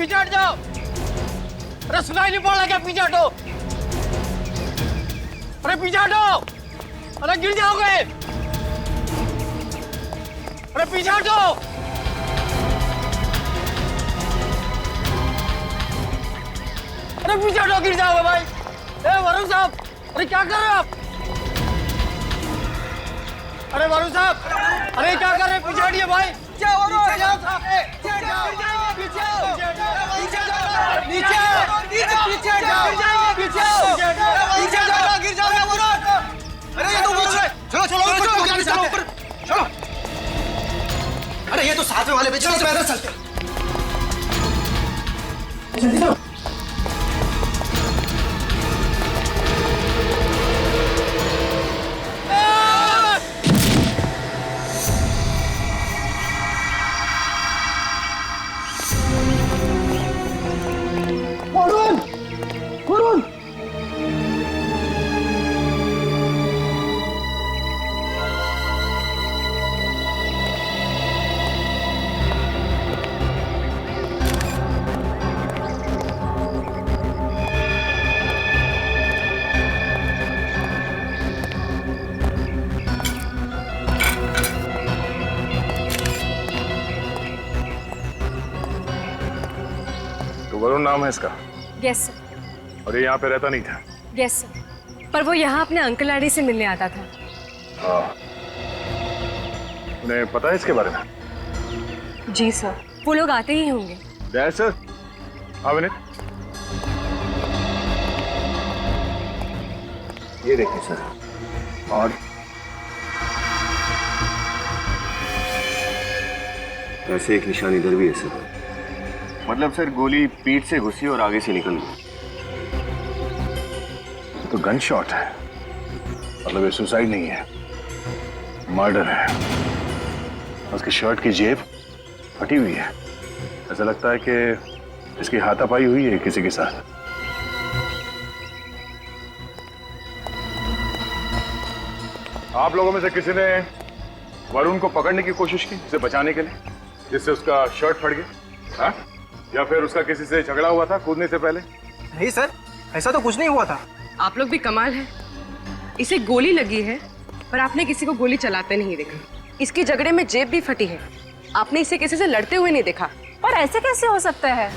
पीछे हट जाओ। अरे सुनाई नहीं पड़ रहा क्या? पीछे हटो। अरे पीछे हटो। अरे गिर जाओगे। अरे पीछे हटो। अरे पीछे हटो, गिर जाओगे भाई। ए वरुण साहब, अरे क्या कर रहे हो आप? अरे वरुण साहब, अरे क्या कर रहे हैं? पीछे हटिए भाई। अरे ये तो साथ में वाले बेचो, पैदल चलते। वरुण नाम है इसका? Yes sir. और ये यहाँ पे रहता नहीं था? यस सर, पर वो यहाँ अपने अंकल आंटी से मिलने आता था। हाँ, उन्हें पता है इसके बारे में? जी सर, वो लोग आते ही होंगे। सर, हाँ विनीत, ये देखिए सर, और ऐसे एक निशान इधर भी है सर। मतलब सर गोली पीठ से घुसी और आगे से निकल गई। तो गन शॉट है, मतलब ये सुसाइड नहीं है, मर्डर है। उसकी शर्ट की जेब फटी हुई है। ऐसा लगता है कि इसकी हाथापाई हुई है किसी के साथ। आप लोगों में से किसी ने वरुण को पकड़ने की कोशिश की, उसे बचाने के लिए, जिससे उसका शर्ट फट गया? हाँ? या फिर उसका किसी से झगड़ा हुआ था कूदने से पहले? नहीं सर, ऐसा तो कुछ नहीं हुआ था। आप लोग भी कमाल है। इसे गोली लगी है पर आपने किसी को गोली चलाते नहीं देखा। इसकी झगड़े में जेब भी फटी है, आपने इसे किसी से लड़ते हुए नहीं देखा। पर ऐसे कैसे हो सकता है?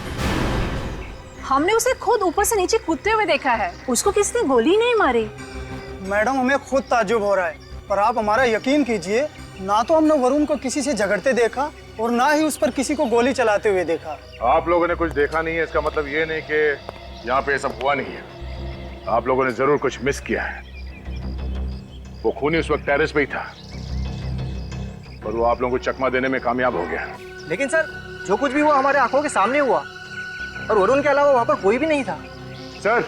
हमने उसे खुद ऊपर से नीचे कूदते हुए देखा है, उसको किसी ने गोली नहीं मारी। मैडम, हमें खुद ताज्जुब हो रहा है, पर आप हमारा यकीन कीजिए, ना तो हमने वरुण को किसी से झगड़ते देखा और ना ही उस पर किसी को गोली चलाते हुए देखा। आप लोगों ने कुछ देखा नहीं है, इसका मतलब ये नहीं कि यहाँ पे ये सब हुआ नहीं है। आप लोगों ने जरूर कुछ मिस किया है। वो खूनी उस वक्त टेरेस पे ही था, पर वो आप लोगों को चकमा देने में कामयाब हो गया। लेकिन सर, जो कुछ भी हुआ हमारे आंखों के सामने हुआ, और वरुण के अलावा वहाँ पर कोई भी नहीं था। सर,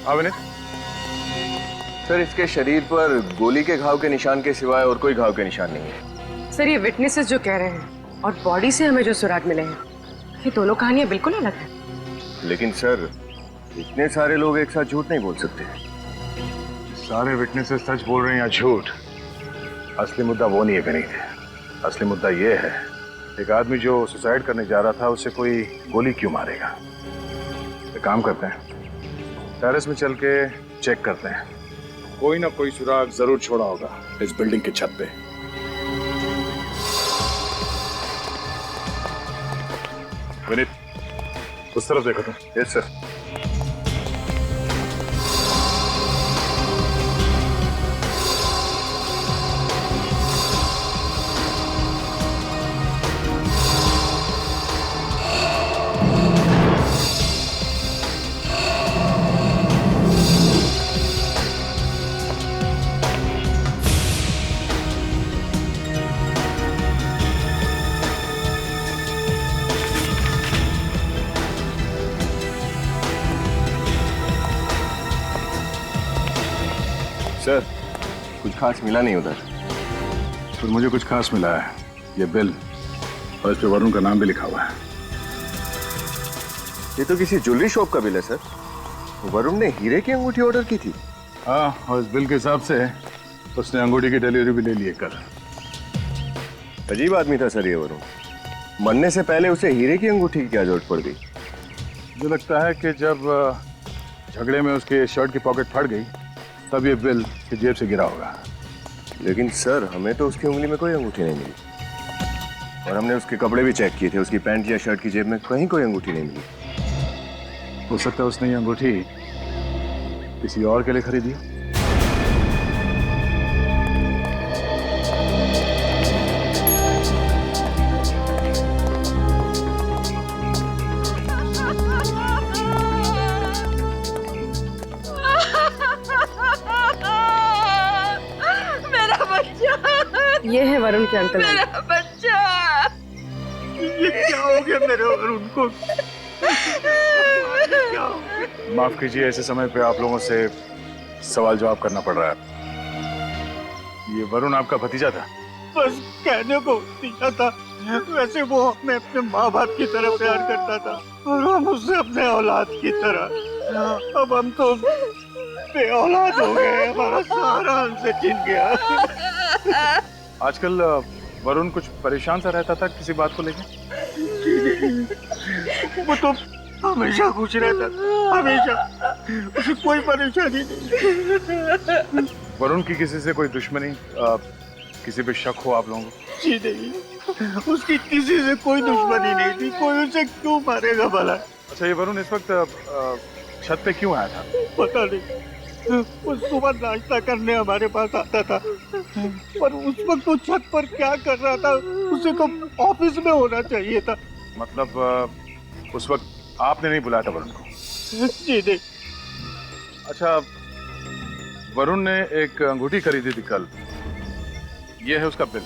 हाँ विनीत? सर इसके शरीर पर गोली के घाव के निशान के सिवाय और कोई घाव के निशान नहीं है। सर ये विटनेसेस जो कह रहे हैं और बॉडी से हमें जो सुराग मिले हैं, ये दोनों कहानियां बिल्कुल अलग हैं। लेकिन सर इतने सारे लोग एक साथ झूठ नहीं बोल सकते। सारे विटनेसेस सच बोल रहे हैं या झूठ, असली मुद्दा वो नहीं है विनीत। असली मुद्दा ये है, एक आदमी जो सुसाइड करने जा रहा था, उसे कोई गोली क्यों मारेगा? एक काम करते हैं, टेरेस में चल के चेक करते हैं। कोई ना कोई सुराग जरूर छोड़ा होगा इस बिल्डिंग की छत पे। विनीत, उस तरफ देखो तुम। Yes sir. सर कुछ खास मिला नहीं उधर। फिर मुझे कुछ खास मिला है, ये बिल, और इस पे वरुण का नाम भी लिखा हुआ है। ये तो किसी ज्वेलरी शॉप का बिल है सर। वरुण ने हीरे की अंगूठी ऑर्डर की थी। हाँ, और इस बिल के हिसाब से उसने अंगूठी की डिलीवरी भी ले ली है कल। अजीब आदमी था सर ये वरुण। मरने से पहले उसे हीरे की अंगूठी की क्या जरूरत पड़ गई? मुझे लगता है कि जब झगड़े में उसके शर्ट की पॉकेट फट गई तब ये बिल की जेब से गिरा होगा। लेकिन सर हमें तो उसकी उंगली में कोई अंगूठी नहीं मिली और हमने उसके कपड़े भी चेक किए थे, उसकी पैंट या शर्ट की जेब में कहीं कोई अंगूठी नहीं मिली। हो सकता है उसने ये अंगूठी किसी और के लिए खरीदी। ये है वरुण के अंकल। मेरा बच्चा, ये क्या हो गया मेरे और उनको? माफ कीजिए, ऐसे समय पे आप लोगों से सवाल जवाब करना पड़ रहा है। ये वरुण आपका भतीजा था? बस कहने को भतीजा था, वैसे वो हमें अपने माँ बाप की तरह प्यार करता था और हम उससे अपने औलाद की तरह। अब हम तो बे औलाद हो गए, हमारा सारा हमसे छिन गया। आजकल वरुण कुछ परेशान सा रहता था किसी बात को लेकर? वो तो हमेशा खुश रहता था, हमेशा, उसे कोई परेशानी नहीं। वरुण की किसी से कोई दुश्मनी, किसी पे शक हो आप लोगों को? जी नहीं, उसकी किसी से कोई दुश्मनी नहीं थी, कोई उसे क्यों मारेगा भला? अच्छा, ये वरुण इस वक्त छत पे क्यों आया था? पता नहीं, वो सुबह नाश्ता करने हमारे पास आता था, पर उस वक्त वो छत पर क्या कर रहा था, उसे तो ऑफिस में होना चाहिए था। मतलब उस वक्त आपने नहीं बुलाया था वरुण को? जी नहीं। अच्छा, वरुण ने एक अंगूठी खरीदी थी कल, ये है उसका बिल।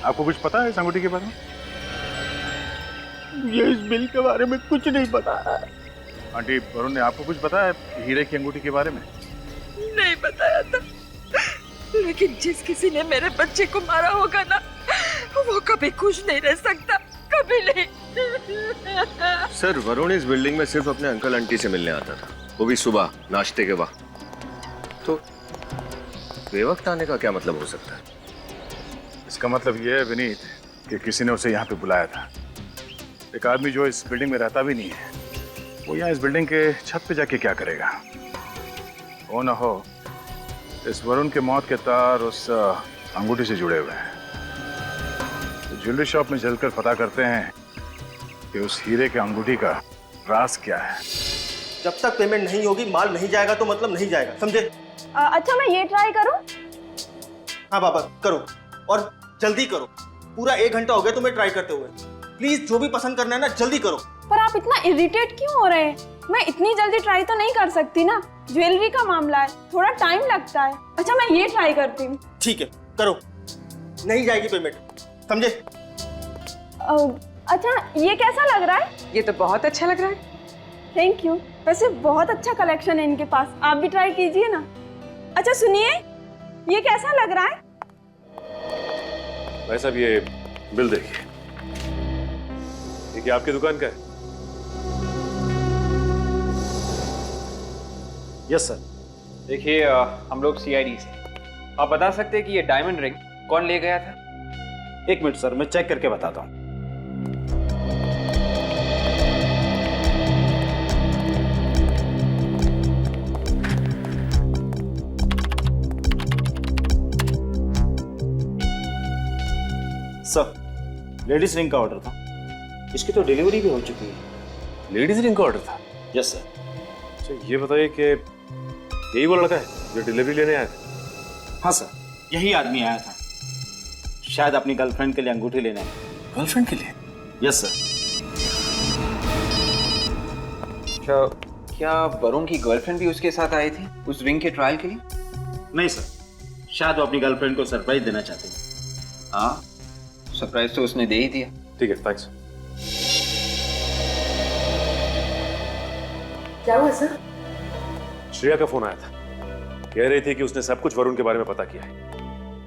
आपको कुछ पता है इस अंगूठी के बारे में? ये इस बिल के बारे में कुछ नहीं पता। आंटी, वरुण ने आपको कुछ बताया हीरे की अंगूठी के बारे में? नहीं बताया था, लेकिन जिस किसी ने मेरे बच्चे को मारा होगा ना, वो कभी खुश नहीं रह सकता, कभी नहीं। सर वरुण इस बिल्डिंग में सिर्फ अपने अंकल आंटी से मिलने आता था, वो भी सुबह नाश्ते के वक्त। तो बेवक्त आने का क्या मतलब हो सकता है? इसका मतलब यह है विनीत कि किसी ने उसे यहाँ पे बुलाया था। एक आदमी जो इस बिल्डिंग में रहता भी नहीं है, वो यहाँ इस बिल्डिंग के छत पे जाके क्या करेगा? हो ना हो इस वरुण के मौत के तार उस अंगूठी से जुड़े हुए हैं। तो ज्वेलरी शॉप में चलकर पता करते हैं कि उस हीरे के अंगूठी का राज क्या है। जब तक पेमेंट नहीं होगी, माल नहीं जाएगा तो मतलब नहीं जाएगा, समझे? अच्छा, मैं ये ट्राई करूं? हाँ बाबा, करो और जल्दी करो। पूरा 1 घंटा हो गया तुम्हें ट्राई करते हुए। प्लीज जो भी पसंद करना है ना, जल्दी करो। पर आप इतना इरिटेट क्यों हो रहे हैं? मैं इतनी जल्दी ट्राई तो नहीं कर सकती ना, ज्वेलरी का मामला है, थोड़ा टाइम लगता है। अच्छा, मैं ये ट्राई करती हूँ। ठीक है, करो। नहीं जाएगी पेमेंट, समझे? अच्छा, ये कैसा लग रहा है? ये तो बहुत अच्छा लग रहा है। Thank you. वैसे बहुत अच्छा कलेक्शन है इनके पास, आप भी ट्राई कीजिए ना। अच्छा सुनिए, ये कैसा लग रहा है? भाई साहब, ये बिल देखिए, ये क्या आपकी दुकान का है? Yes sir. देखिए, हम लोग CID से। आप बता सकते हैं कि ये डायमंड रिंग कौन ले गया था? 1 मिनट सर, मैं चेक करके बताता हूँ। सर, लेडीज रिंग का ऑर्डर था, इसकी तो डिलीवरी भी हो चुकी है। लेडीज रिंग का ऑर्डर था? Yes sir. अच्छा, ये बताइए कि यही वो लड़का है जो डिलीवरी लेने आया था? हाँ सर, यही आदमी आया था, शायद अपनी गर्लफ्रेंड के लिए अंगूठी लेने। गर्लफ्रेंड के लिए? Yes sir. अच्छा, क्या वरुण की गर्लफ्रेंड भी उसके साथ आई थी उस रिंग के ट्रायल के लिए? नहीं सर, शायद वो अपनी गर्लफ्रेंड को सरप्राइज देना चाहते हैं। हाँ, सरप्राइज तो उसने दे ही दिया। ठीक है, थैंक्स। क्या हुआ सर? श्रेया का फोन आया था, कह रही थी कि उसने सब कुछ वरुण के बारे में पता किया है।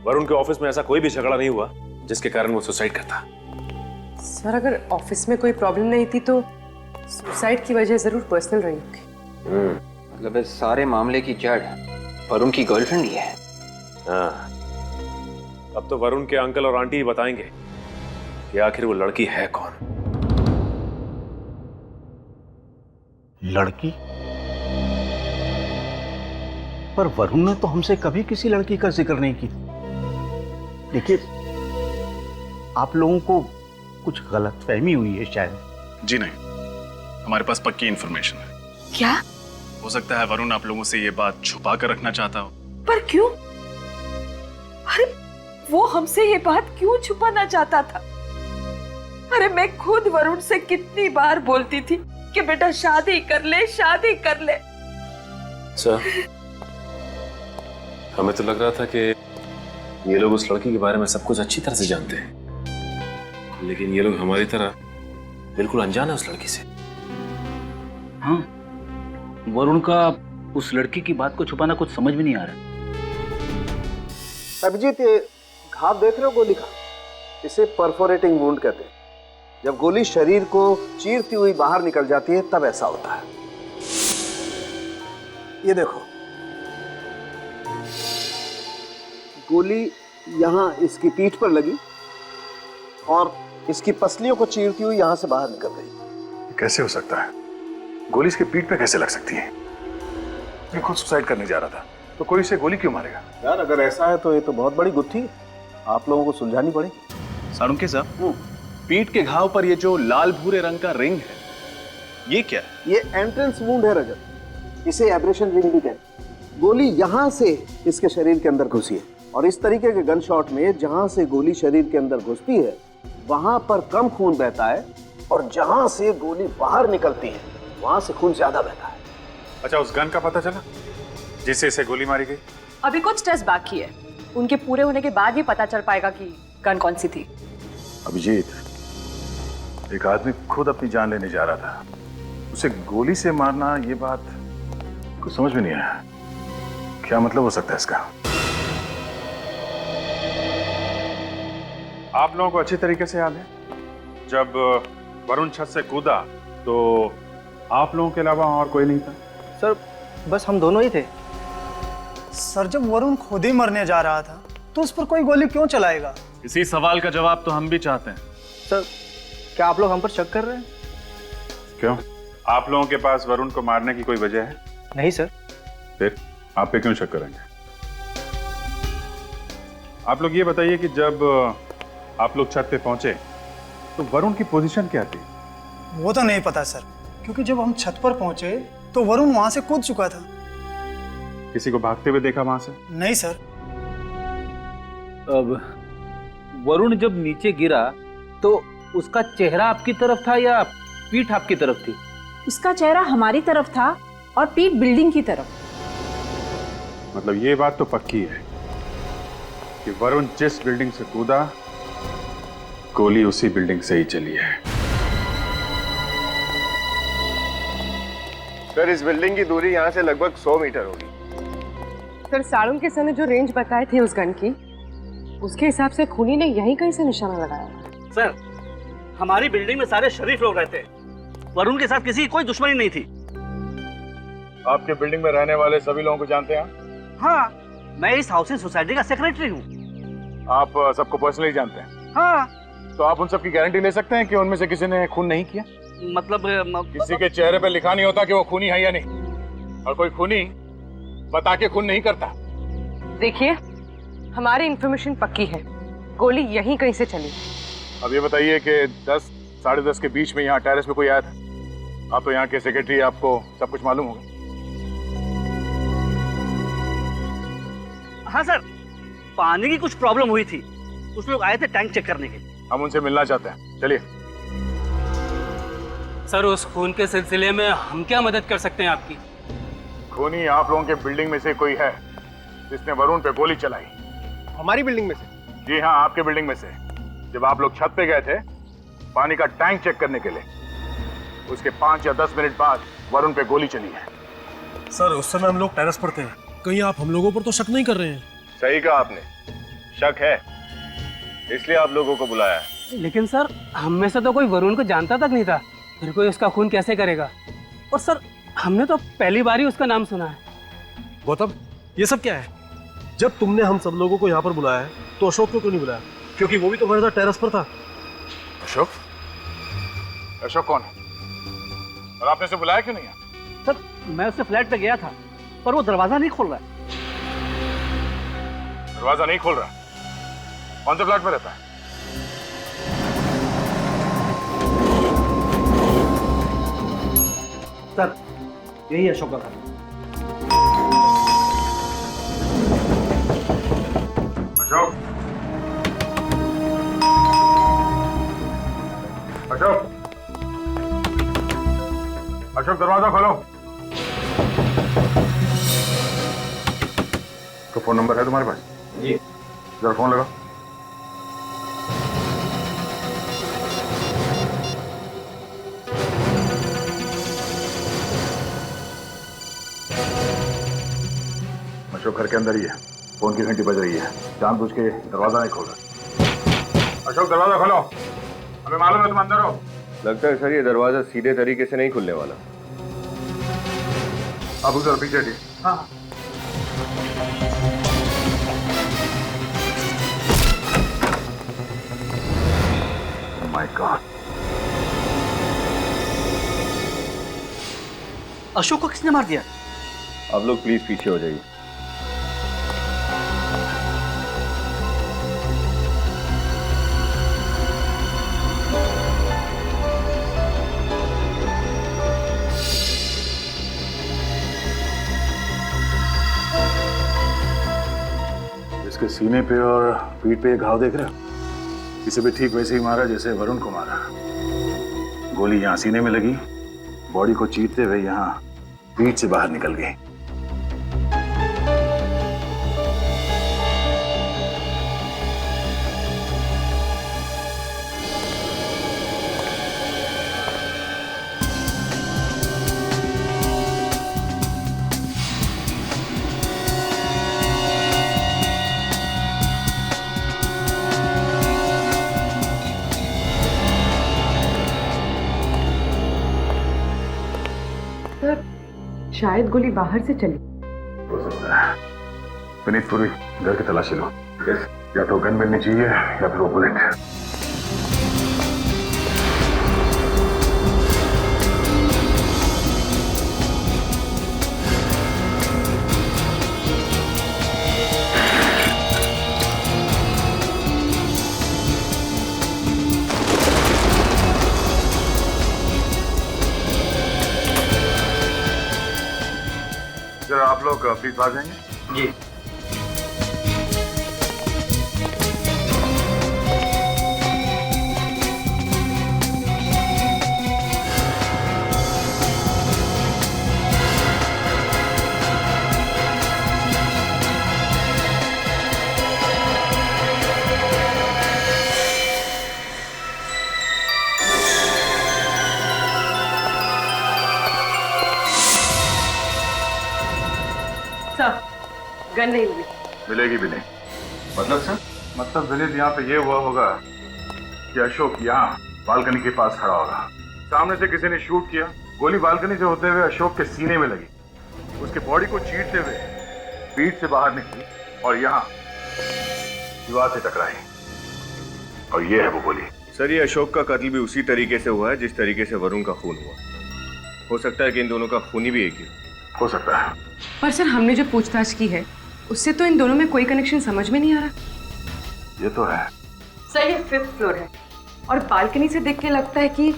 वरुण के ऑफिस में ऐसा कोई भी झगड़ा नहीं हुआ जिसके कारण वो सुसाइड करता। सर, अगर ऑफिस में कोई प्रॉब्लम नहीं थी तो सुसाइड की वजह जरूर पर्सनल रही होगी। मतलब इस सारे मामले की जड़ वरुण की गर्लफ्रेंड ही है। हाँ, अब तो वरुण के अंकल और आंटी ही बताएंगे कि आखिर वो लड़की है कौन। लड़की? पर वरुण ने तो हमसे कभी किसी लड़की का जिक्र नहीं की। देखिए, आप लोगों को कुछ गलतफहमी हुई है शायद। जी नहीं, हमारे पास पक्की इंफॉर्मेशन है। क्या? हो सकता है वरुण आप लोगों से ये बात छुपा कर रखना चाहता हो। पर क्यों? अरे वो हमसे ये बात क्यों छुपाना चाहता था? अरे मैं खुद वरुण से कितनी बार बोलती थी कि बेटा शादी कर ले, शादी कर ले। सर, हमें तो लग रहा था कि ये लोग उस लड़की के बारे में सब कुछ अच्छी तरह से जानते हैं, लेकिन ये लोग हमारी तरह बिल्कुल अनजान है उस लड़की से। हाँ, वरुण का उस लड़की की बात को छुपाना कुछ समझ में नहीं आ रहा। अभिजीत, ये घाव देख रहे हो गोली का? इसे परफोरेटिंग वुंड कहते हैं। जब गोली शरीर को चीरती हुई बाहर निकल जाती है तब ऐसा होता है। ये देखो, गोली यहाँ इसकी पीठ पर लगी और इसकी पसलियों को चीरती हुई यहाँ से बाहर निकल गई। कैसे हो सकता है? गोली इसके पीठ पे कैसे लग सकती है? ये खुद सुसाइड करने जा रहा था, तो कोई इसे गोली क्यों मारेगा? यार, अगर ऐसा है तो ये तो बहुत बड़ी गुत्थी है, आप लोगों को सुलझानी पड़ेगी। साळुंखे साहब, पीठ के घाव पर ये जो लाल भूरे रंग का रिंग है, ये क्या है? ये एंट्रेंस वुंड है रजत, इसे एब्रेशन रिंग भी कहते हैं। गोली यहाँ से इसके शरीर के अंदर घुसी है और इस तरीके के गन शॉट में जहाँ से गोली शरीर के अंदर घुसती है वहां पर कम खून बहता है और जहाँ से गोली बाहर निकलती है वहां से खून ज्यादा बहता है। अच्छा, उस गन का पता चला जिससे इसे गोली मारी गई? अभी कुछ टेस्ट बाकी है, उनके पूरे होने के बाद ही पता चल पाएगा कि गन कौन सी थी। अभिजीत, एक आदमी खुद अपनी जान लेने जा रहा था, उसे गोली से मारना, ये बात कुछ समझ में नहीं आया। क्या मतलब हो सकता है इसका? आप लोगों को अच्छी तरीके से याद है जब वरुण छत से कूदा तो आप लोगों के अलावा और कोई नहीं था? सर, बस हम दोनों ही थे। सर, जब वरुण खुद ही मरने जा रहा था तो उस पर कोई गोली क्यों चलाएगा? इसी सवाल का जवाब तो हम भी चाहते हैं। सर, क्या आप लोग हम पर शक कर रहे हैं? क्यों? आप लोगों के पास वरुण को मारने की कोई वजह है? नहीं सर। फिर आप पे क्यों शक करेंगे? आप लोग ये बताइए कि जब आप लोग छत पे पहुंचे तो वरुण की पोजीशन क्या थी? वो तो नहीं पता सर, क्योंकि जब हम छत पर पहुंचे तो वरुण वहां से कूद चुका था। किसी को भागते हुए देखा वहां से? नहीं सर। अब वरुण जब नीचे गिरा तो उसका चेहरा आपकी तरफ था या पीठ आपकी तरफ थी? उसका चेहरा हमारी तरफ था और पीठ बिल्डिंग की तरफ। मतलब ये बात तो पक्की है कि वरुण जिस बिल्डिंग से कूदा गोली उसी बिल्डिंग से ही चली है। सर, इस बिल्डिंग की दूरी यहाँ से लगभग 100 मीटर होगी। सर, साळुंखे सर ने जो रेंज बताए थे उस गन की, उसके हिसाब से खूनी ने यहीं कहीं से निशाना लगाया। सर, हमारी बिल्डिंग में सारे शरीफ लोग रहते हैं, वरुण के साथ किसी की कोई दुश्मनी नहीं थी। आपके बिल्डिंग में रहने वाले सभी लोगों को जानते हैं? हाँ, मैं इस हाउसिंग सोसाइटी का सेक्रेटरी हूँ। आप सबको पर्सनली जानते हैं? हाँ। तो आप उन सब की गारंटी ले सकते हैं कि उनमें से किसी ने खून नहीं किया? मतलब किसी के चेहरे पे लिखा नहीं होता कि वो खूनी है या नहीं, और कोई खूनी बता के खून नहीं करता। देखिए, हमारी इंफॉर्मेशन पक्की है, गोली यहीं कहीं से चली। अब ये बताइए कि 10 साढ़े 10 के बीच में यहाँ टेरेस में कोई आया था? आप तो यहाँ के सेक्रेटरी, आपको सब कुछ मालूम होगा। हाँ सर, पानी की कुछ प्रॉब्लम हुई थी, कुछ लोग आए थे टैंक चेक करने के लिए। हम उनसे मिलना चाहते हैं, चलिए। सर, उस खून के सिलसिले में हम क्या मदद कर सकते हैं आपकी? खूनी आप लोगों के बिल्डिंग में से कोई है जिसने वरुण पे गोली चलाई? हमारी बिल्डिंग में से? जी हाँ, आपके बिल्डिंग में से। जब आप लोग छत पे गए थे पानी का टैंक चेक करने के लिए, उसके 5 या 10 मिनट बाद वरुण पे गोली चली है। सर, उस समय हम लोग टेरेस पर थे। कहीं आप हम लोगों पर तो शक नहीं कर रहे हैं? सही कहा आपने, शक है, इसलिए आप लोगों को बुलाया है। लेकिन सर, हम में से तो कोई वरुण को जानता तक नहीं था, फिर कोई उसका खून कैसे करेगा? और सर, हमने तो पहली बार ही उसका नाम सुना है। गौतम, ये सब क्या है? जब तुमने हम सब लोगों को यहाँ पर बुलाया है तो अशोक को क्यों नहीं बुलाया? क्योंकि वो भी तो हमारे साथ टेरेस पर था। अशोक? अशोक कौन है? और आपने उसे बुलाया क्यों नहीं है? सर मैं उससे फ्लैट पे गया था पर वो दरवाजा नहीं खोल रहा है। दरवाजा नहीं खोल रहा? कौन से फ्लैट में रहता है? सर यही अशोक का घर। अशोक, अशोक, अशोक दरवाजा खोलो। तो फोन नंबर है तुम्हारे पास? जी। जरा फोन लगाओ। अशोक घर के अंदर ही है। फोन की घंटी बज रही है। जानबूझ के दरवाजा नहीं खोल रहा। अशोक दरवाजा खोलो, हमें मालूम है तुम अंदर हो। लगता है सर ये दरवाजा सीधे तरीके से नहीं खुलने वाला। अब उधर पीछे जी। हाँ। माय गॉड, अशोक को किसने मार दिया? आप लोग प्लीज पीछे हो जाइए। इसके सीने पे और पीठ पे घाव देख रहे हो? इसे भी ठीक वैसे ही मारा जैसे वरुण को मारा। गोली यहाँ सीने में लगी, बॉडी को चीरते हुए यहाँ पीठ से बाहर निकल गई। शायद गोली बाहर से चली। हो सकता है। विनीत पूरी घर की तलाशी लो। या तो गन मिलनी चाहिए या फिर वो बुलेट। जरा आप लोग प्लीज आ जाएंगे। जी। गन नहीं मिली। मिलेगी भी नहीं। मतलब सर? मतलब विनीत यहाँ पे ये हुआ होगा कि अशोक यहाँ बालकनी के पास खड़ा होगा। सामने से किसी ने शूट किया, गोली बालकनी से होते हुए अशोक के सीने में लगी, उसके बॉडी को चीरते हुए पीठ से बाहर निकली और यहाँ दीवार से टकराई, और ये है वो गोली। सर ये अशोक का कत्ल भी उसी तरीके से हुआ है जिस तरीके से वरुण का खून हुआ। हो सकता है कि इन दोनों का खूनी भी एक ही हो सकता है। पर सर हमने जो पूछताछ की है उससे तो इन दोनों में कोई कनेक्शन समझ में नहीं आ रहा। ये तो है। सर ये 5th फ्लोर है और बालकनी से देख के लगता है कि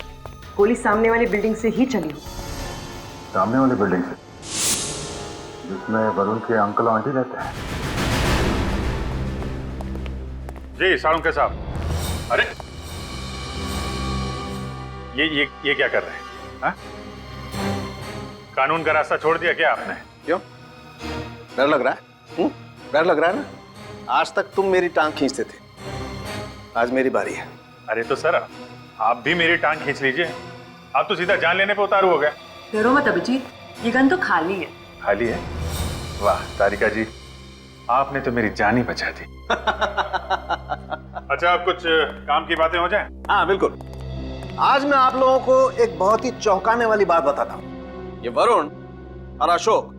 गोली सामने वाली बिल्डिंग से ही चली हो। सामने वाली बिल्डिंग से, जिसमें वरुण के अंकल आंटी रहते हैं। जी साळुंखे साहब। अरे ये क्या कर रहे हैं? हा? कानून का रास्ता छोड़ दिया क्या आपने? क्यों? डर लग रहा है? डर लग रहा है ना? आज तक तुम मेरी टांग खींचते थे, आज मेरी बारी है। अरे तो सर आप भी मेरी टांग खींच लीजिए। आप तो सीधा जान लेने पे उतारू हो गए। डरो मत अभिजीत, ये गन तो खाली है। खाली है? वाह तारिका जी, आपने तो मेरी जान ही बचा दी। अच्छा अब कुछ काम की बातें हो जाएं? हाँ बिल्कुल। आज मैं आप लोगों को एक बहुत ही चौंकाने वाली बात बताता हूँ। ये वरुण और अशोक,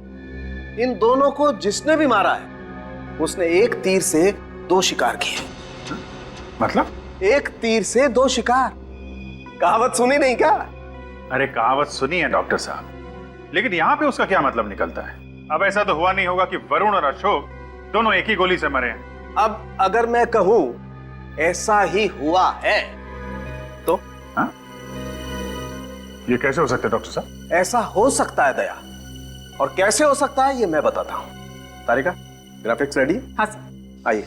इन दोनों को जिसने भी मारा है उसने एक तीर से 2 शिकार किए। मतलब? एक तीर से 2 शिकार। कहावत सुनी नहीं क्या? अरे कहावत सुनी है डॉक्टर साहब, लेकिन यहाँ पे उसका क्या मतलब निकलता है? अब ऐसा तो हुआ नहीं होगा कि वरुण और अशोक दोनों एक ही गोली से मरे हैं। अब अगर मैं कहूं ऐसा ही हुआ है तो हाँ? ये कैसे हो सकता है डॉक्टर साहब? ऐसा हो सकता है दया, और कैसे हो सकता है ये मैं बताता हूं। तारिका, ग्राफिक्स रेडी? हाँ सर। आइए।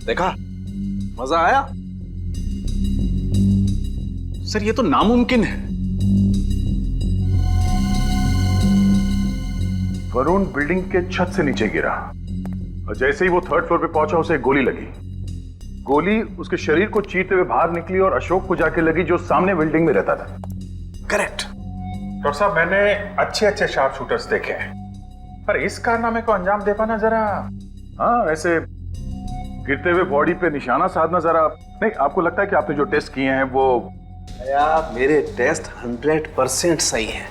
देखा, मजा आया? सर ये तो नामुमकिन है। वरुण बिल्डिंग के छत से नीचे गिरा और जैसे ही वो थर्ड फ्लोर पे पहुंचा उसे गोली लगी। गोली उसके शरीर को चीरते हुए बाहर निकली और अशोक को जाके लगी जो सामने बिल्डिंग में रहता था। करेक्ट। डॉक्टर साहब, मैंने अच्छे अच्छे शार्प शूटर्स देखे हैं, पर इस कारनामे को अंजाम दे पाना जरा। हाँ, ऐसे गिरते हुए बॉडी पे निशाना साधना जरा नहीं। आपको लगता है कि आपने जो टेस्ट किए हैं वो? यार, मेरे टेस्ट 100% सही है,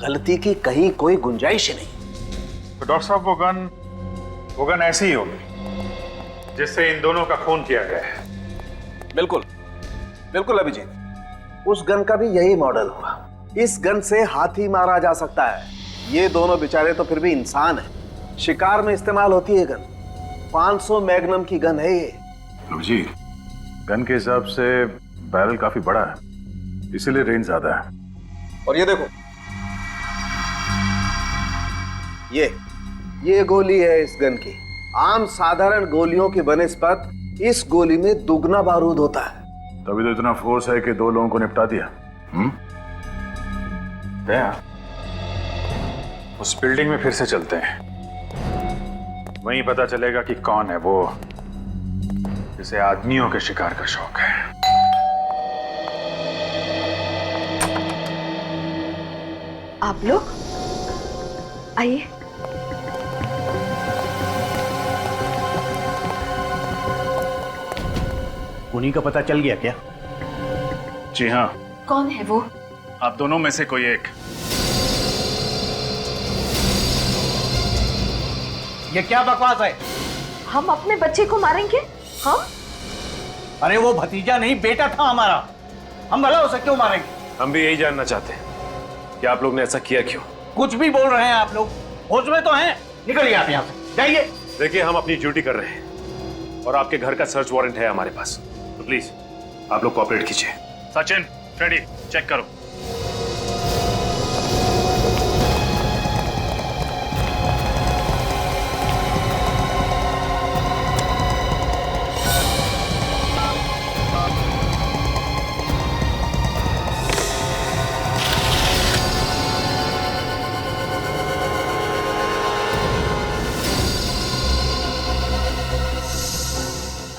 गलती की कहीं कोई गुंजाइश ही नहीं। तो डॉक्टर साहब वो गन ऐसी ही होगी जिससे इन दोनों का खून किया गया है। बिल्कुल बिल्कुल अभिजीत, उस गन का भी यही मॉडल होगा। इस गन से हाथी मारा जा सकता है। ये दोनों बेचारे तो फिर भी इंसान हैं। शिकार में इस्तेमाल होती है गन। 500 मैग्नम की गन है ये। जी, गन के हिसाब से बैरल काफी बड़ा है, इसीलिए रेंज ज्यादा है। और ये देखो, ये गोली है इस गन की। आम साधारण गोलियों की बनिस्बत इस गोली में दुगना बारूद होता है। तभी तो इतना फोर्स है कि 2 लोगों को निपटा दिया। दया, उस बिल्डिंग में फिर से चलते हैं, वहीं पता चलेगा कि कौन है वो जिसे आदमियों के शिकार का शौक है। आप लोग आइए। उन्हीं का पता चल गया क्या? जी हाँ। कौन है वो? आप दोनों में से कोई एक। ये क्या बकवास है? हम अपने बच्चे को मारेंगे? हम? अरे वो भतीजा नहीं, बेटा था हमारा। हम भला उसे क्यों मारेंगे? हम भी यही जानना चाहते हैं कि आप लोग ने ऐसा किया क्यों। कुछ भी बोल रहे हैं आप लोग, होश में तो हैं? निकलिए आप यहाँ से, जाइए। देखिए, हम अपनी ड्यूटी कर रहे हैं और आपके घर का सर्च वारंट है हमारे पास, तो प्लीज आप लोग कोऑपरेट कीजिए। सचिन, फ्रेडी, चेक करो।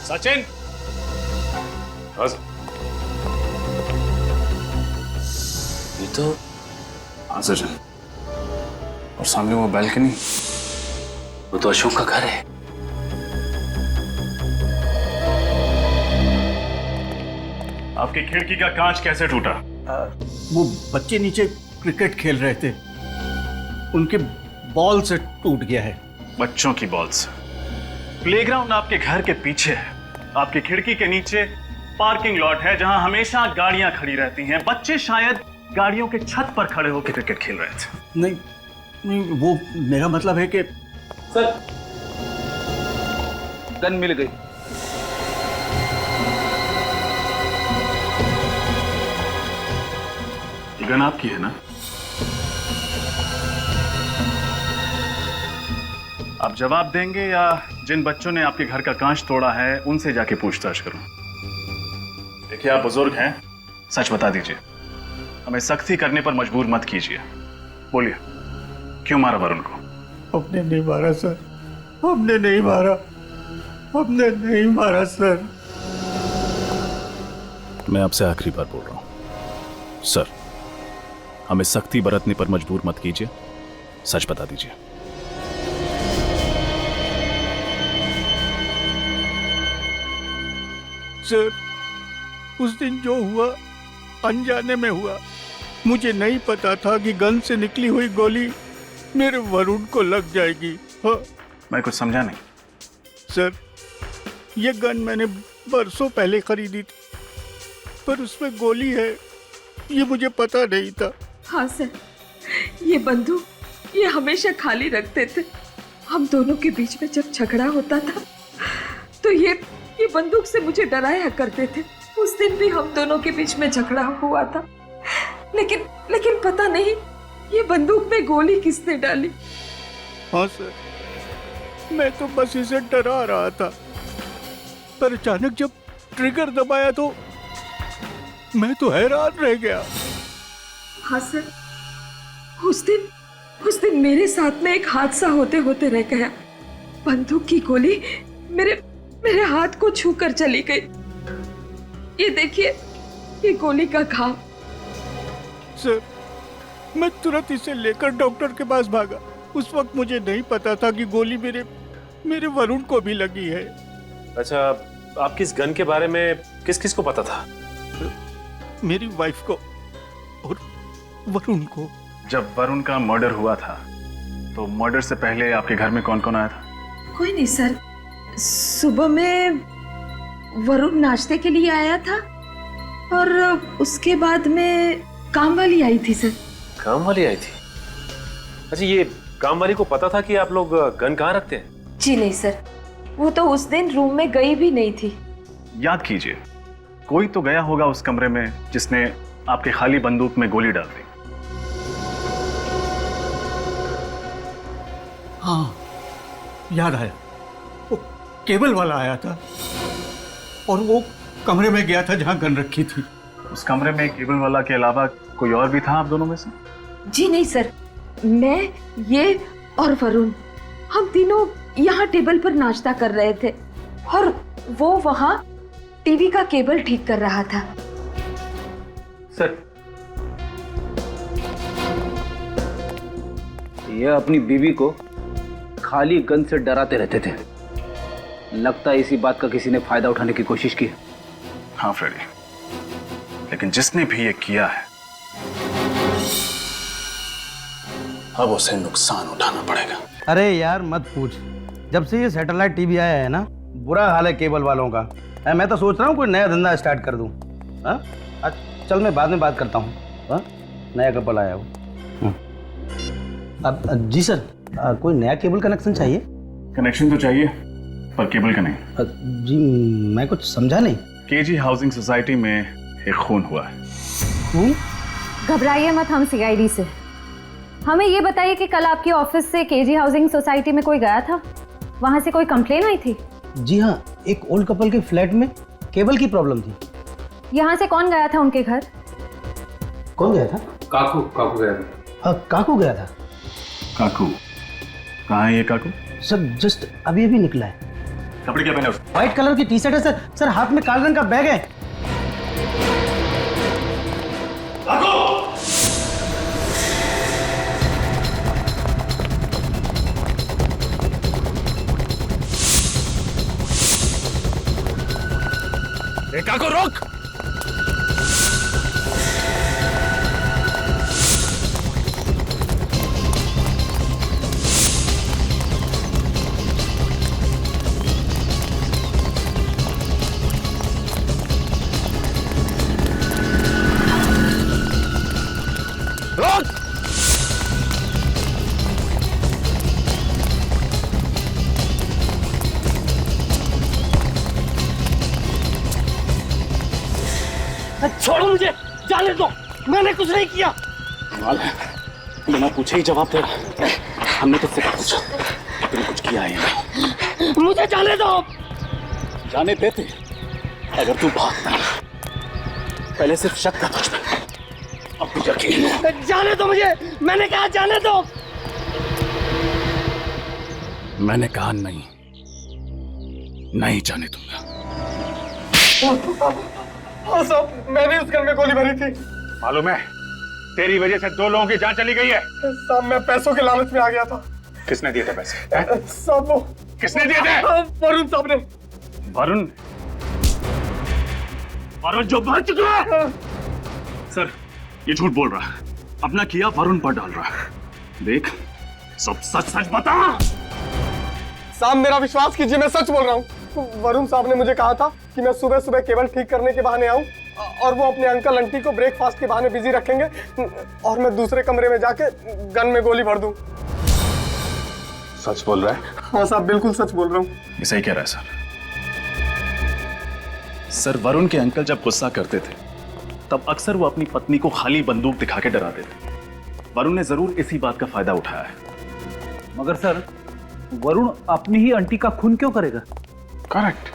सचिन, ये तो हाँ सचिन, और सामने वो बैल्कनी, वो तो अशोक का घर है। आपकी खिड़की का कांच कैसे टूटा? वो बच्चे नीचे क्रिकेट खेल रहे थे, उनके बॉल से टूट गया है। बच्चों की बॉल से? प्लेग्राउंड आपके घर के पीछे है, आपकी खिड़की के नीचे पार्किंग लॉट है जहां हमेशा गाड़ियां खड़ी रहती हैं। बच्चे शायद गाड़ियों के छत पर खड़े होकर क्रिकेट खेल रहे थे। नहीं नहीं, वो मेरा मतलब है कि सर, गन मिल गई। ये गन आपकी है ना? आप जवाब देंगे या जिन बच्चों ने आपके घर का कांच तोड़ा है उनसे जाके पूछताछ करूं? देखिए, आप बुजुर्ग हैं, सच बता दीजिए, हमें सख्ती करने पर मजबूर मत कीजिए। बोलिए, क्यों मारा वरुण को? हमने नहीं मारा सर, हमने नहीं मारा, हमने नहीं मारा सर। मैं आपसे आखिरी बार बोल रहा हूं सर, हमें सख्ती बरतने पर मजबूर मत कीजिए। सच बता दीजिए। सर, उस दिन जो हुआ अनजाने में हुआ। मुझे नहीं पता था कि गन से निकली हुई गोली मेरे वरुण को लग जाएगी। हाँ। मैं कुछ समझा नहीं। सर, ये गन मैंने बरसों पहले खरीदी थी, पर उसमें गोली है ये मुझे पता नहीं था। हाँ सर, ये बंदूक ये हमेशा खाली रखते थे। हम दोनों के बीच में जब झगड़ा होता था तो ये बंदूक से मुझे डराया करते थे। उस दिन भी हम दोनों के बीच में झगड़ा हुआ था, लेकिन पता नहीं ये बंदूक में गोली किसने डाली। हाँ सर, मैं तो बस इसे डरा रहा था, पर अचानक जब ट्रिगर दबाया तो मैं तो हैरान रह गया। हाँ सर, उस दिन मेरे साथ में एक हादसा होते होते रह गया। बंदूक की गोली मेरे हाथ को छूकर चली गई। ये देखिए, ये गोली का घाव। सर, मैं तुरंत इसे लेकर डॉक्टर के पास भागा। उस वक्त मुझे नहीं पता था कि गोली मेरे वरुण को भी लगी है। अच्छा, आपकी इस गन के बारे में किस किस को पता था? मेरी वाइफ को और वरुण को। जब वरुण का मर्डर हुआ था तो मर्डर से पहले आपके घर में कौन कौन आया था? कोई नहीं सर, सुबह में वरुण नाश्ते के लिए आया था और उसके बाद में काम वाली आई थी सर। काम वाली आई थी? अच्छा, ये काम वाली को पता था कि आप लोग गन कहाँ रखते हैं? जी नहीं सर, वो तो उस दिन रूम में गई भी नहीं थी। याद कीजिए, कोई तो गया होगा उस कमरे में जिसने आपके खाली बंदूक में गोली डाल दी। हाँ, याद आया। वो केबल वाला आया था और वो कमरे में गया था जहां गन रखी थी। उस कमरे में केबल वाला के अलावा कोई और भी था आप दोनों में से? जी नहीं सर, मैं, ये और वरुण, हम तीनों यहाँ टेबल पर नाश्ता कर रहे थे और वो वहाँ टीवी का केबल ठीक कर रहा था। सर, यह अपनी बीवी को खाली गन से डराते रहते थे। लगता है इसी बात का किसी ने फायदा उठाने की कोशिश की। हाँ फ्रेडी, लेकिन जिसने भी ये किया है अब उसे नुकसान उठाना पड़ेगा। अरे यार मत पूछ, जब से ये सैटेलाइट टीवी आया है ना, बुरा हाल है केबल वालों का। मैं तो सोच रहा हूँ कोई नया धंधा स्टार्ट कर दूँ। हाँ, चल मैं बाद में बात करता हूँ। हाँ, नया कपल आया हो। अब जी सर, कोई नया केबल कनेक्शन चाहिए? कनेक्शन तो चाहिए पर केबल का नहीं। जी मैं कुछ समझा नहीं। केजी हाउसिंग सोसाइटी में एक खून हुआ है। खून? घबराइए मत, हम सीआईडी से। हमें ये बताइए कि कल आपके ऑफिस से केजी हाउसिंग सोसाइटी में कोई गया था? वहां से कोई कंप्लेन आई थी? जी हाँ, एक ओल्ड कपल के फ्लैट में केबल की प्रॉब्लम थी। यहाँ से कौन गया था उनके घर? कौन गया था? काकू गया था। काकू गया था। काकू? कहाँ है ये काकू? सर जस्ट अभी निकला है। कपड़े क्या पहने? व्हाइट कलर की टी शर्ट है सर। सर हाथ में काले रंग का बैग है। काकू! काकू रोक! छोड़ो मुझे, जाने दो, मैंने कुछ नहीं किया। कमाल है, बिना पूछे ही जवाब दे रहा। हमने तुझसे क्या पूछा? तूने कुछ किया है या नहीं? मुझे जाने दो। जाने देते अगर तू भागता। पहले सिर्फ शक था तुझ में, अब तुझे यकीन है। जाने दो मुझे, मैंने कहा जाने दो। मैंने कहा नहीं, नहीं जाने दूंगा। हाँ साहब, मैंने उस घर में गोली भरी थी। मालूम है, तेरी वजह से 2 लोगों की जान चली गई है। साहब मैं पैसों के लालच में आ गया था। किसने दिए थे पैसे? साहब वो किसने दिए थे? वरुण साहब ने। वरुण? वरुण जो मर चुका है। सर ये झूठ बोल रहा है, अपना किया वरुण पर डाल रहा है। देख सब सच सच बता। साहब मेरा विश्वास कीजिए, मैं सच बोल रहा हूँ। वरुण साहब ने मुझे कहा था कि मैं सुबह सुबह केबल ठीक करने के बहाने आऊं और वो अपने अंकल आंटी को ब्रेकफास्ट के बहाने बिजी रखेंगे और मैं दूसरे कमरे में जाके गन में गोली भर दूं। सच बोल रहा है? हाँ साहब बिल्कुल सच बोल रहा हूँ। ये सही कह रहा है सर। सर वरुण के अंकल जब गुस्सा करते थे तब अक्सर वो अपनी पत्नी को खाली बंदूक दिखा के डराते थे। वरुण ने जरूर इसी बात का फायदा उठाया है। मगर सर वरुण अपनी ही आंटी का खून क्यों करेगा? करेक्ट।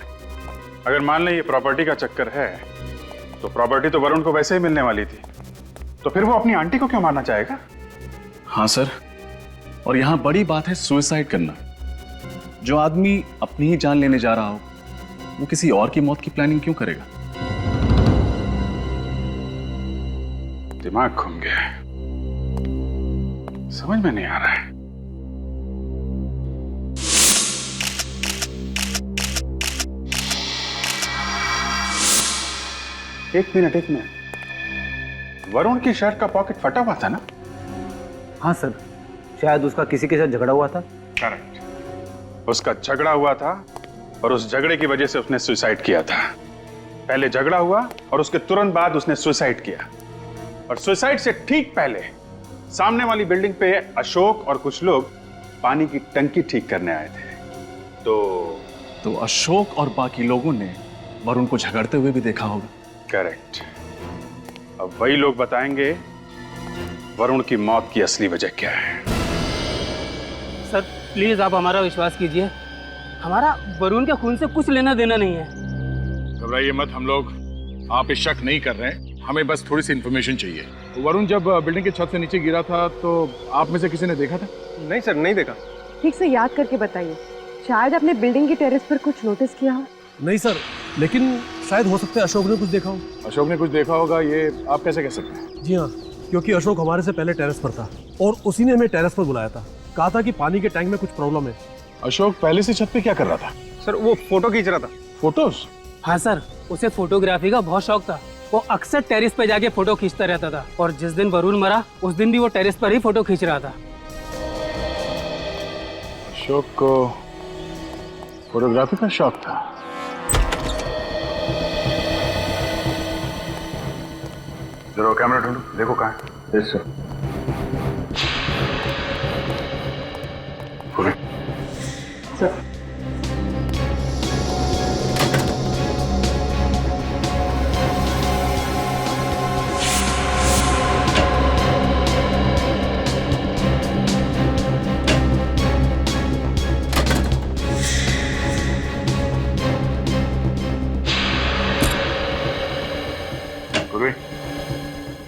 अगर मान लें ये प्रॉपर्टी का चक्कर है तो प्रॉपर्टी तो वरुण को वैसे ही मिलने वाली थी, तो फिर वो अपनी आंटी को क्यों मारना चाहेगा? हाँ सर, और यहां बड़ी बात है सुसाइड करना। जो आदमी अपनी ही जान लेने जा रहा हो वो किसी और की मौत की प्लानिंग क्यों करेगा? दिमाग घूम गया है, समझ में नहीं आ रहा है। एक मिनट, वरुण की शर्ट का पॉकेट फटा हुआ था ना? हाँ सर, शायद उसका किसी के साथ झगड़ा हुआ था। करेक्ट, उसका झगड़ा हुआ था और उस झगड़े की वजह से उसने सुसाइड किया था। पहले झगड़ा हुआ और उसके तुरंत बाद उसने सुसाइड किया, और सुसाइड से ठीक पहले सामने वाली बिल्डिंग पे अशोक और कुछ लोग पानी की टंकी ठीक करने आए थे। तो अशोक और बाकी लोगों ने वरुण को झगड़ते हुए भी देखा होगा। करेक्ट, अब वही लोग बताएंगे वरुण की मौत की असली वजह क्या है। सर प्लीज आप हमारा विश्वास कीजिए, हमारा वरुण के खून से कुछ लेना देना नहीं है। घबराइए मत, हम लोग आप पे शक नहीं कर रहे हैं, हमें बस थोड़ी सी इन्फॉर्मेशन चाहिए। वरुण जब बिल्डिंग के छत से नीचे गिरा था तो आप में से किसी ने देखा था? नहीं सर, नहीं देखा। ठीक से याद करके बताइए, शायद आपने बिल्डिंग की टेरेस पर कुछ नोटिस किया हो। नहीं सर, लेकिन शायद हो सकता है अशोक ने कुछ देखा हो। अशोक ने कुछ देखा होगा, ये आप कैसे कह सकते हैं? जी हाँ, क्योंकि अशोक हमारे से पहले टेरेस पर था और उसी ने हमें टेरेस पर बुलाया था। कहा था कि पानी के टैंक में कुछ प्रॉब्लम है। अशोक पहले से छत पे क्या कर रहा था? सर वो फोटो खींच रहा था। फोटोज? हाँ सर, उसे फोटोग्राफी का बहुत शौक था। वो अक्सर टेरेस पे जाके फोटो खींचता रहता था, और जिस दिन वरुण मरा उस दिन भी वो टेरेस पर ही फोटो खींच रहा था। अशोक को फोटोग्राफी का शौक था। जरा कैमरा ढूंढो, देखो कहाँ है। Yes sir. Sir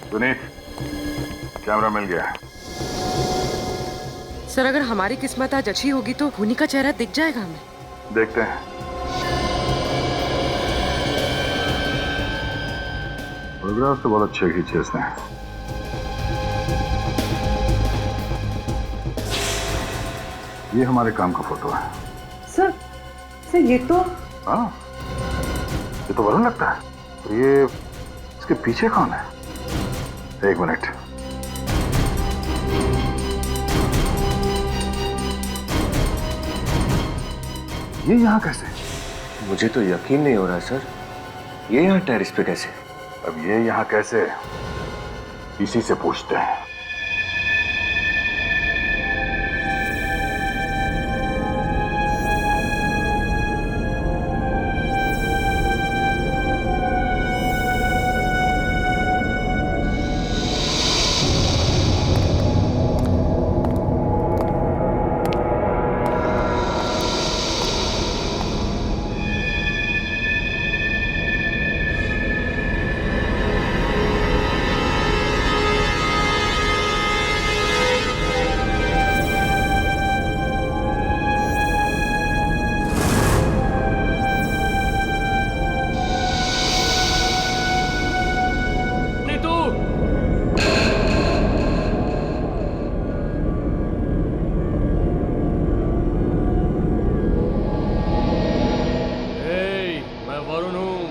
Sunit, camera मिल गया। सर अगर हमारी किस्मत आज अच्छी होगी तो खूनी का चेहरा दिख जाएगा हमें। देखते हैं। फोटोग्राफ तो बहुत अच्छे खींचे इसने। ये हमारे काम का फोटो है। सर ये तो हाँ, ये तो वरुण लगता है। तो ये इसके पीछे कौन है? एक मिनट, ये यहाँ कैसे? मुझे तो यकीन नहीं हो रहा सर, ये यहाँ टेरेस पे कैसे? अब ये यहाँ कैसे, इसी से पूछते हैं।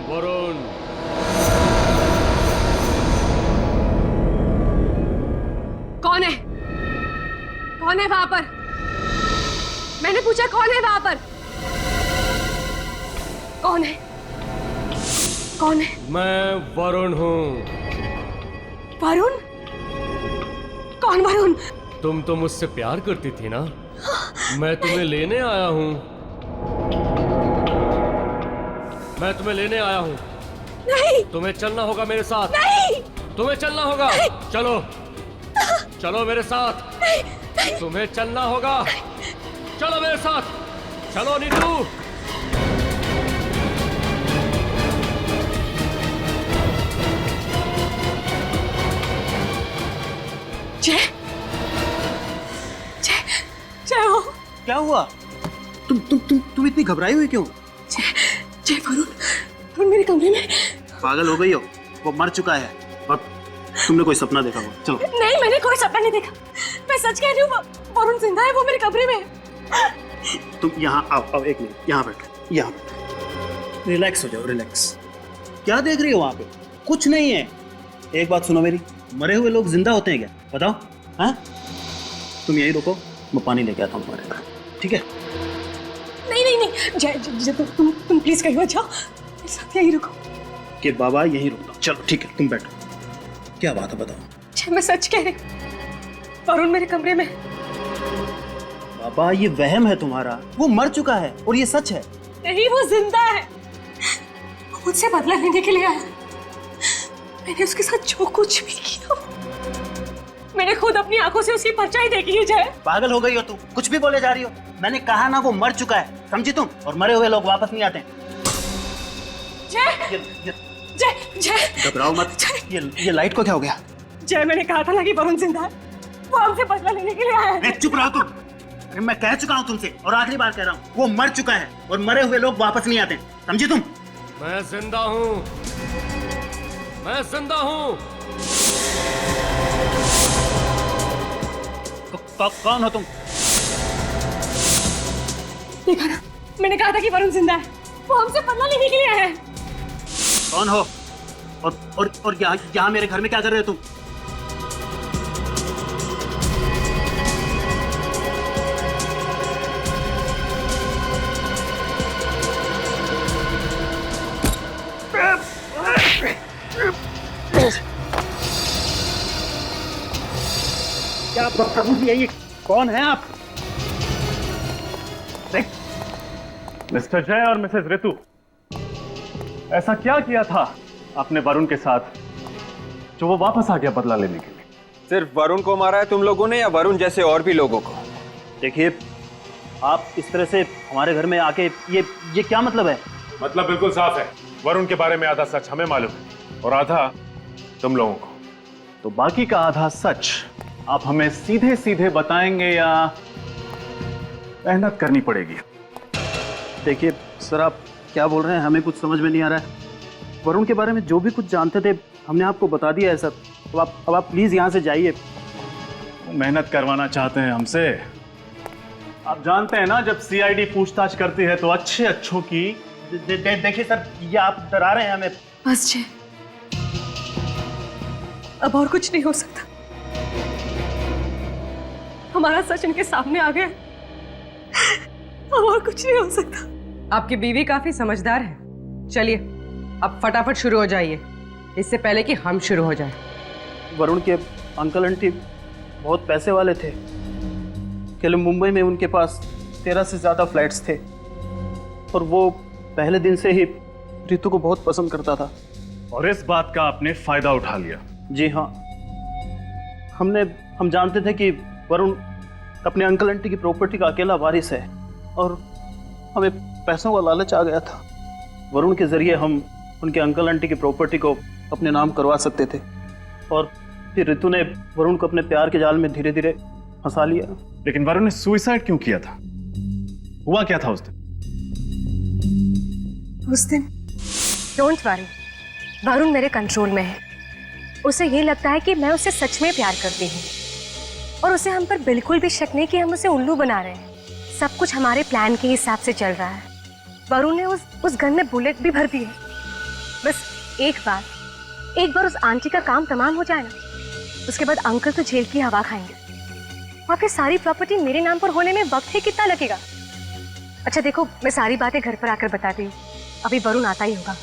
वरुण। कौन है? कौन है वहां पर? मैंने पूछा कौन है वहां पर? कौन है? कौन है? मैं वरुण हूँ। वरुण? कौन वरुण? तुम तो मुझसे प्यार करती थी ना, मैं तुम्हें लेने आया हूँ। मैं तुम्हें लेने आया हूँ। नहीं। तुम्हें चलना होगा मेरे साथ। नहीं। तुम्हें चलना होगा। नहीं। चलो चलो मेरे साथ। नहीं। नहीं। तुम्हें चलना होगा। चलो मेरे साथ। चलो नीतू। जय जय जय हो। क्या हुआ? तुम इतनी घबराई हुई क्यों? जय वरुण, वरुण मेरे कमरे में। पागल हो गई हो? वो मर चुका है और तुमने कोई सपना देखा होगा। चलो। नहीं, मैंने कोई सपना नहीं देखा। मैं सच कह रही हूँ, वरुण जिंदा है, वो मेरे कमरे में है। तुम यहाँ आओ, एक मिनट यहाँ बैठो, यहाँ बैठो। रिलैक्स हो जाओ, रिलैक्स। क्या देख रही हो वहाँ पे? कुछ नहीं है। एक बात सुनो मेरी, मरे हुए लोग जिंदा होते हैं क्या? बताओ। हाँ, तुम यहीं रुको, मैं पानी लेके आता हूँ तुम्हारे घर, ठीक है? नहीं नहीं नहीं, जय जय तुम प्लीज कहीं मत जाओ, मेरे साथ यहीं रुको। कि बाबा यहीं रुकता हूँ। चलो ठीक है, तुम बैठो। क्या बात है बताओ। जय मैं सच कह रही हूँ, वरुण मेरे कमरे में। बाबा ये वहम है तुम्हारा, वो मर चुका है और ये सच है। नहीं, वो जिंदा है। वो मुझसे बदला लेने के लिए आया। मैंने उसके साथ जो कुछ भी किया, मैंने खुद अपनी आंखों से उसकी परछाई देखी है। जय पागल हो गई हो तुम, कुछ भी बोले जा रही हो। मैंने कहा ना वो मर चुका है, समझी तुम? और मरे हुए लोग वापस नहीं आते। जय जय जय घबराओ मत। ये लाइट को क्या हो गया? जय मैंने कहा था ना कि वरुण जिंदा है, वो हमसे बदला लेने के लिए आया है। चुप रहो तुम। अरे मैं कह चुका हूँ तुमसे और आखिरी बार कह रहा हूँ, वो मर चुका है और मरे हुए लोग वापस नहीं आते, समझी तुम? मैं जिंदा हूँ, मैं जिंदा हूँ। कौन हो तुम? देखा ना, मैंने कहा था कि वरुण जिंदा है, वो हमसे बदला लेने के लिए आया है। कौन हो? और यहाँ मेरे घर में क्या कर रहे हो तुम? क्या बदतमीजी है ये? कौन है आप? मिस्टर जय और मिसेस ऋतु, ऐसा क्या किया था आपने वरुण के साथ जो वो वापस आ गया बदला लेने के लिए? सिर्फ वरुण को मारा है तुम लोगों ने या वरुण जैसे और भी लोगों को? देखिए, आप इस तरह से हमारे घर में आके ये क्या मतलब है? मतलब बिल्कुल साफ है, वरुण के बारे में आधा सच हमें मालूम है और आधा तुम लोगों को। तो बाकी का आधा सच आप हमें सीधे सीधे बताएंगे या मेहनत करनी पड़ेगी? देखिए सर, आप क्या बोल रहे हैं, हमें कुछ समझ में नहीं आ रहा है। वरुण के बारे में जो भी कुछ जानते थे हमने आपको बता दिया है सर। अब आप प्लीज यहाँ से जाइए। मेहनत करवाना चाहते हैं हमसे? आप जानते हैं ना, जब सीआईडी पूछताछ करती है तो अच्छों की। देखिए सर, ये आप डरा रहे हैं हमें। बस जय, अब और कुछ नहीं हो सकता। हमारा सच इनके सामने आ गया, अब और कुछ नहीं हो सकता। आपकी बीवी काफी समझदार है। चलिए अब फटाफट शुरू हो जाइए, इससे पहले कि हम शुरू हो जाए। वरुण के अंकल आंटी बहुत पैसे वाले थे। केवल मुंबई में उनके पास 13 से ज्यादा फ्लैट्स थे और वो पहले दिन से ही ऋतु को बहुत पसंद करता था। और इस बात का आपने फायदा उठा लिया? जी हाँ, हम जानते थे कि वरुण अपने अंकल आंटी की प्रॉपर्टी का अकेला वारिस है और हमें पैसों का लालच आ गया था। वरुण के जरिए हम उनके अंकल आंटी की प्रॉपर्टी को अपने नाम करवा सकते थे और फिर ऋतु ने वरुण को अपने प्यार के जाल में धीरे धीरे फंसा लिया। लेकिन वरुण ने सुसाइड क्यों किया था? हुआ क्या था उस दिन? डोंट वरी, वरुण मेरे कंट्रोल में है। उसे ये लगता है कि मैं उसे सच में प्यार करती हूँ और उसे हम पर बिल्कुल भी शक नहीं कि हम उसे उल्लू बना रहे हैं। सब कुछ हमारे प्लान के हिसाब से चल रहा है। वरुण ने उस गन में बुलेट भी भर दी है। बस एक बार उस आंटी का काम तमाम हो जाए ना, उसके बाद अंकल तो जेल की हवा खाएंगे और फिर सारी प्रॉपर्टी मेरे नाम पर होने में वक्त ही कितना लगेगा। अच्छा देखो, मैं सारी बातें घर पर आकर बताती हूँ, अभी वरुण आता ही होगा।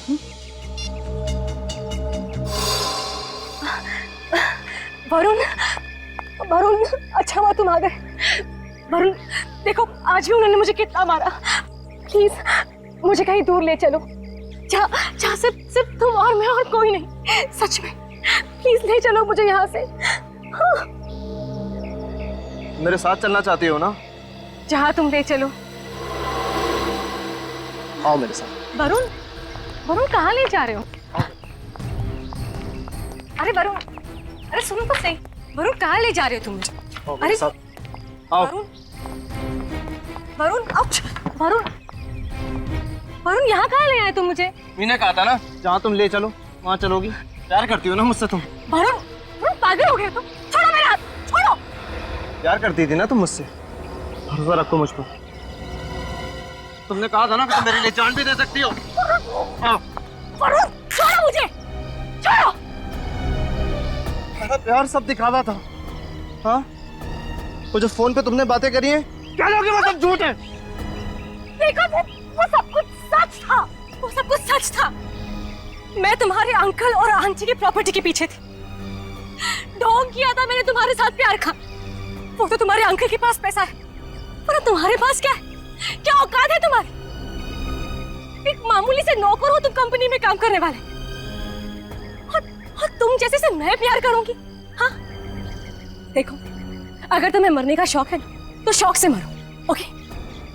वरुण, अच्छा हुआ तुम आ गए। वरुण देखो, आज भी उन्होंने मुझे कितना मारा। प्लीज मुझे कहीं दूर ले चलो, जहाँ सिर्फ तुम और मैं और कोई नहीं। सच में प्लीज ले चलो मुझे यहाँ से। हाँ। मेरे साथ चलना चाहती हो ना? जहाँ तुम ले चलो। आओ मेरे साथ। वरुण कहाँ ले जा रहे हो? अरे वरुण, अरे सुनो तो सही, वरुण कहाँ ले जा रहे हो तुम मुझे? अरे आओ। वरुण यहाँ कहाँ ले आए तुम मुझे? मैंने कहा था ना, जहाँ तुम ले चलो वहाँ चलोगी। प्यार करती हो ना मुझसे तुम? वरुण पागल हो गए तुम? छोड़ो मेरा हाथ, छोड़ो। प्यार करती थी ना तुम मुझसे, भरोसा रखो मुझ पर। तुमने कहा था ना कि तुम मेरे लिए जान भी दे सकती हो। वरुण छोड़ो मुझे, छोड़ो। मेरा प्यार सब दिखावा था। हाँ, वो जो फोन पे तुमने बातें करी हैं, क्या लोगे वो सब झूठ है। देखो वो सब कुछ सच था, वो सब कुछ सच था। मैं तुम्हारे अंकल और आंटी की प्रॉपर्टी के पीछे थी। ढोंग किया था मैंने तुम्हारे साथ प्यार का। वो तो तुम्हारे अंकल के पास पैसा है, पर तुम्हारे पास क्या है? क्या औकात है तुम्हारी? एक मामूली से नौकर हो तुम कंपनी में काम करने वाले, और तुम जैसे से मैं प्यार करूंगी? हाँ देखो, अगर तुम्हें मरने का शौक है ना, तो शौक से मरो। Okay,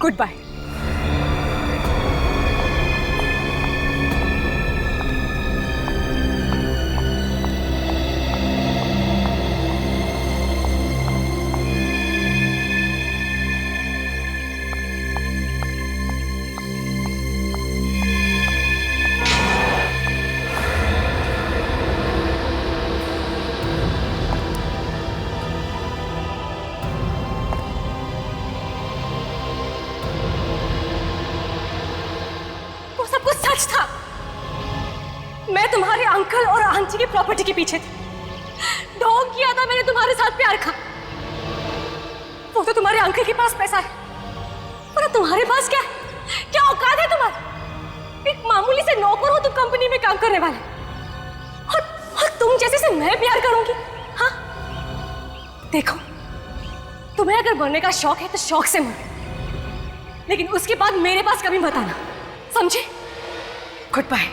good bye. मैं तुम्हारे अंकल और आंटी की प्रॉपर्टी के पीछे थी। ढोंग किया था मैंने तुम्हारे साथ प्यार का। वो तो तुम्हारे अंकल के पास पैसा है, पर तुम्हारे पास क्या है? क्या औकात है तुम्हारी? एक मामूली से नौकर हो तुम कंपनी में काम करने वाले, और तुम जैसे से मैं प्यार करूंगी? हाँ देखो, तुम्हें अगर मरने का शौक है तो शौक से मरो, लेकिन उसके बाद मेरे पास कभी मत आना, समझे? Good bye.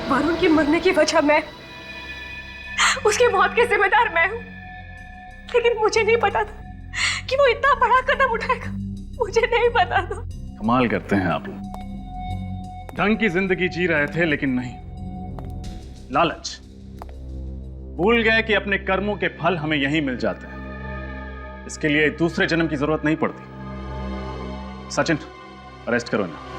वरुण की मरने की वजह मैं, उसकी मौत के जिम्मेदार मैं हूं, लेकिन मुझे नहीं पता था कि वो इतना बड़ा कदम उठाएगा। मुझे नहीं पता था। कमाल करते हैं आप लोग। ढंग की जिंदगी जी रहे थे, लेकिन नहीं, लालच। भूल गए कि अपने कर्मों के फल हमें यहीं मिल जाते हैं। इसके लिए दूसरे जन्म की जरूरत नहीं पड़ती। सचिन, अरेस्ट करो ना।